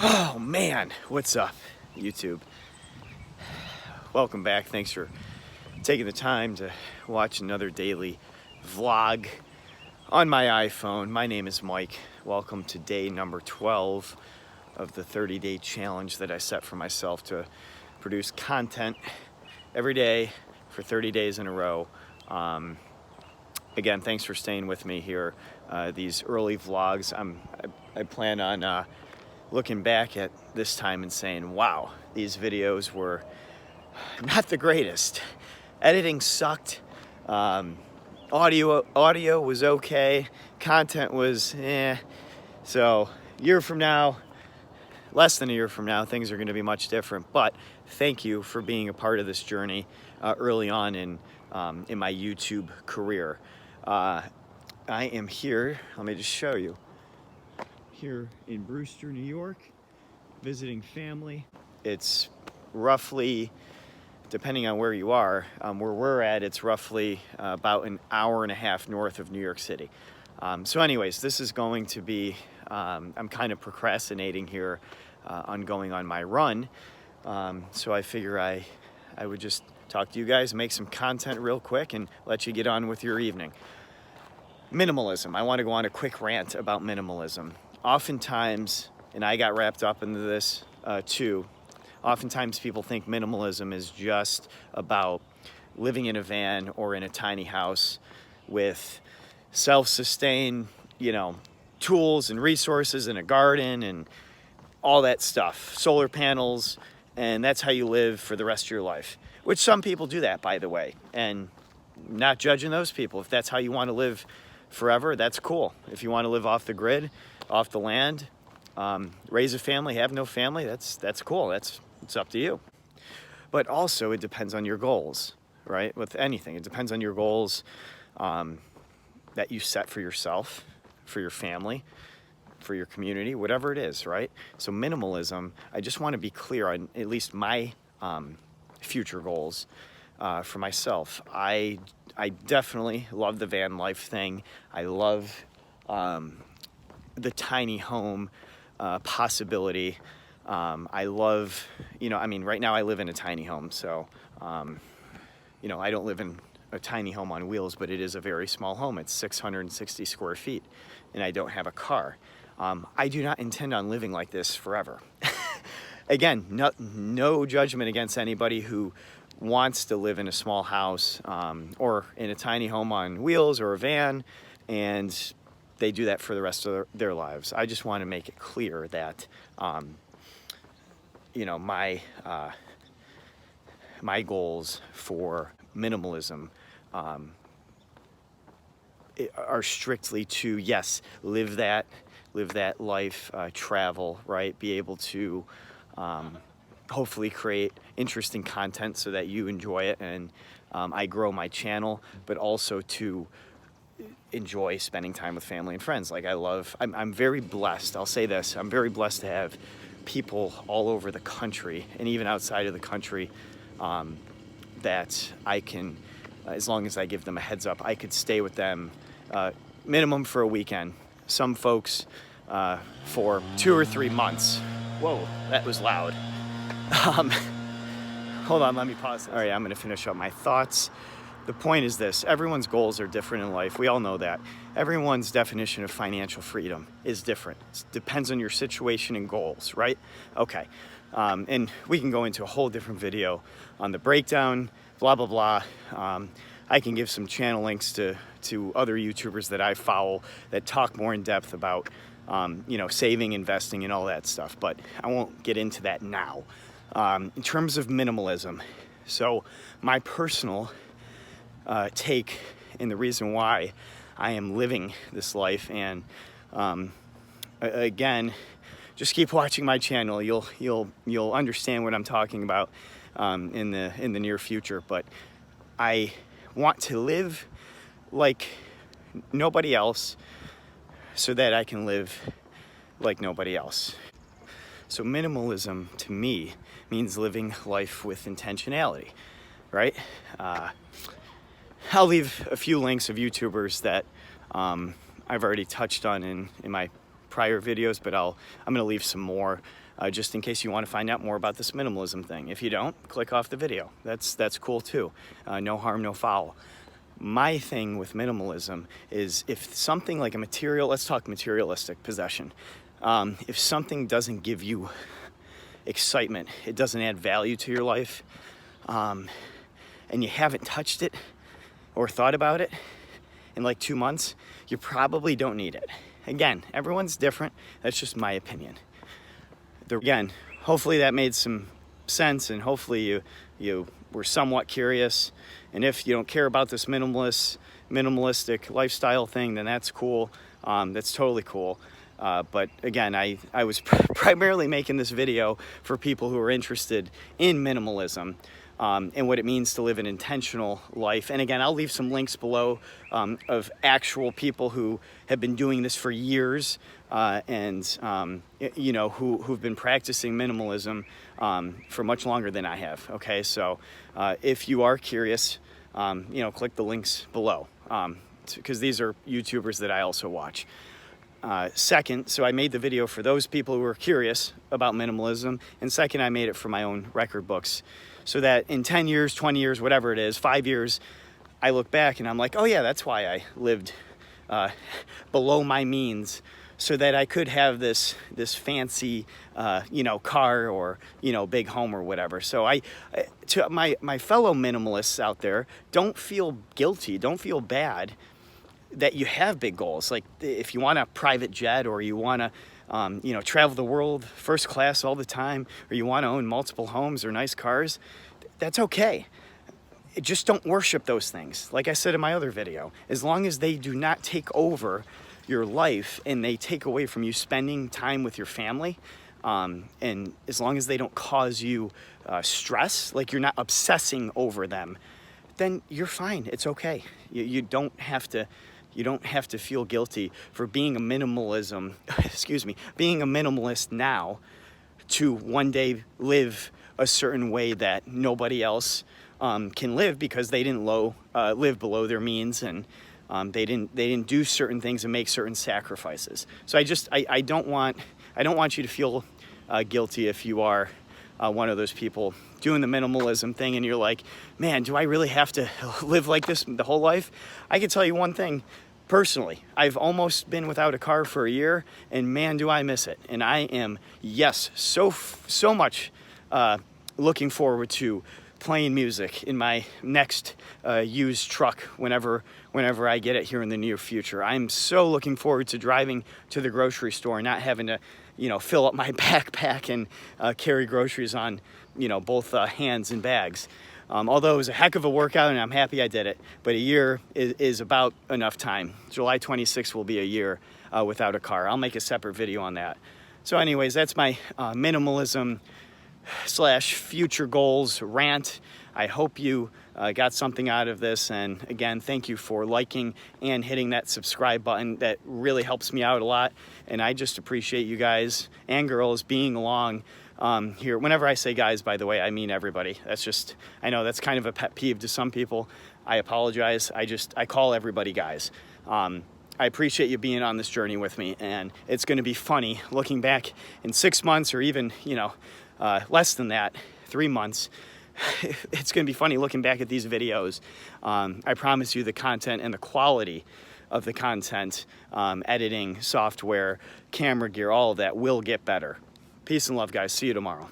Oh man, what's up, YouTube? Welcome back. Thanks for taking the time to watch another daily vlog on my iPhone. My name is Mike. Welcome to day number 12 of the 30-day challenge that I set for myself to produce content every day for 30 days in a row. Again, thanks for staying with me here. These early vlogs, I plan on looking back at this time and saying, wow, these videos were not the greatest. Editing sucked. Audio was okay. Content was So a year from now, less than a year from now, things are going to be much different. But thank you for being a part of this journey early on in my YouTube career. I am here. Let me just show you. Here in Brewster, New York, visiting family. It's roughly, depending on where you are, where we're at, it's roughly about an hour and a half north of New York City. So anyways, this is going to be, I'm kind of procrastinating here on going on my run. So I figure I would just talk to you guys, make some content real quick, and let you get on with your evening. Minimalism. I want to go on a quick rant about minimalism. Oftentimes, and I got wrapped up into this too, oftentimes people think minimalism is just about living in a van or in a tiny house with self-sustained, tools and resources and a garden and all that stuff, solar panels, and that's how you live for the rest of your life. Which some people do that, by the way, and not judging those people. If that's how you want to live forever, that's cool. If you want to live off the grid, off the land, raise a family, have no family, that's cool. It's up to you. But also it depends on your goals, right? With anything, it depends on your goals that you set for yourself, for your family, for your community, whatever it is, right? So minimalism, I just want to be clear on at least my future goals for myself. I definitely love the van life thing. I love the tiny home possibility. I love, right now I live in a tiny home, so, I don't live in a tiny home on wheels, but it is a very small home. It's 660 square feet, and I don't have a car. I do not intend on living like this forever. Again, no judgment against anybody who wants to live in a small house or in a tiny home on wheels or a van, and they do that for the rest of their lives. I just want to make it clear that, my goals for minimalism are strictly to, yes, live that life, travel, right? Be able to hopefully create interesting content so that you enjoy it and I grow my channel, but also to enjoy spending time with family and friends. Like I'm very blessed. I'll say this, I'm very blessed to have people all over the country and even outside of the country that I can, as long as I give them a heads up, I could stay with them minimum for a weekend. Some folks for 2 or 3 months. Whoa, that was loud. Hold on, let me pause this. All right, I'm gonna finish up my thoughts. The point is this, everyone's goals are different in life. We all know that. Everyone's definition of financial freedom is different. It depends on your situation and goals, right? Okay, and we can go into a whole different video on the breakdown, blah, blah, blah. I can give some channel links to other YouTubers that I follow that talk more in depth about, saving, investing, and all that stuff, but I won't get into that now. In terms of minimalism, so my personal take and the reason why I am living this life, and again, just keep watching my channel. You'll understand what I'm talking about in the near future. But I want to live like nobody else so that I can live like nobody else. So minimalism to me means living life with intentionality, right? I'll leave a few links of YouTubers that I've already touched on in my prior videos, but I'm gonna leave some more just in case you want to find out more about this minimalism thing. If you don't, click off the video. That's cool too. No harm, no foul. My thing with minimalism is if something like a material, let's talk materialistic possession. If something doesn't give you excitement, it doesn't add value to your life, and you haven't touched it or thought about it in like 2 months, you probably don't need it. Again, everyone's different. That's just my opinion. Again, hopefully that made some sense, and hopefully you were somewhat curious. And if you don't care about this minimalistic lifestyle thing, then that's cool. That's totally cool. But again, I was primarily making this video for people who are interested in minimalism and what it means to live an intentional life. And again, I'll leave some links below of actual people who have been doing this for years and you know, who've been practicing minimalism for much longer than I have. Okay, so if you are curious, you know, click the links below because these are YouTubers that I also watch. Second, so I made the video for those people who are curious about minimalism, and second, I made it for my own record books, so that in 10 years, 20 years, whatever it is, 5 years, I look back and I'm like, oh yeah, that's why I lived below my means, so that I could have this fancy, you know, car or, you know, big home or whatever. So to my fellow minimalists out there, don't feel guilty, don't feel bad that you have big goals. Like if you want a private jet, or you want to you know, travel the world first class all the time, or you want to own multiple homes or nice cars, that's okay. Just don't worship those things. Like I said in my other video, as long as they do not take over your life and they take away from you spending time with your family, and as long as they don't cause you stress, like you're not obsessing over them, then you're fine. It's okay. You don't have to feel guilty for being a being a minimalist now, to one day live a certain way that nobody else can live because they didn't live below their means, and they didn't do certain things and make certain sacrifices. So I don't want you to feel guilty if you are one of those people doing the minimalism thing and you're like, man, do I really have to live like this the whole life? I can tell you one thing personally. I've almost been without a car for a year, and man, do I miss it. And I am, yes, so much looking forward to playing music in my next used truck whenever I get it here in the near future. I'm so looking forward to driving to the grocery store and not having to, you know, fill up my backpack and carry groceries on, you know, both hands and bags. Although it was a heck of a workout and I'm happy I did it, but a year is about enough time. July 26th will be a year without a car. I'll make a separate video on that. So anyways, that's my minimalism / future goals rant. I hope you got something out of this, and again, thank you for liking and hitting that subscribe button. That really helps me out a lot, and I just appreciate you guys and girls being along here. Whenever I say guys, by the way, I mean everybody. That's just, I know that's kind of a pet peeve to some people. I apologize. I call everybody guys. I appreciate you being on this journey with me, and it's going to be funny looking back in 6 months, or even, you know, less than that, 3 months. It's going to be funny looking back at these videos. I promise you the content and the quality of the content, editing, software, camera gear, all of that will get better. Peace and love, guys. See you tomorrow.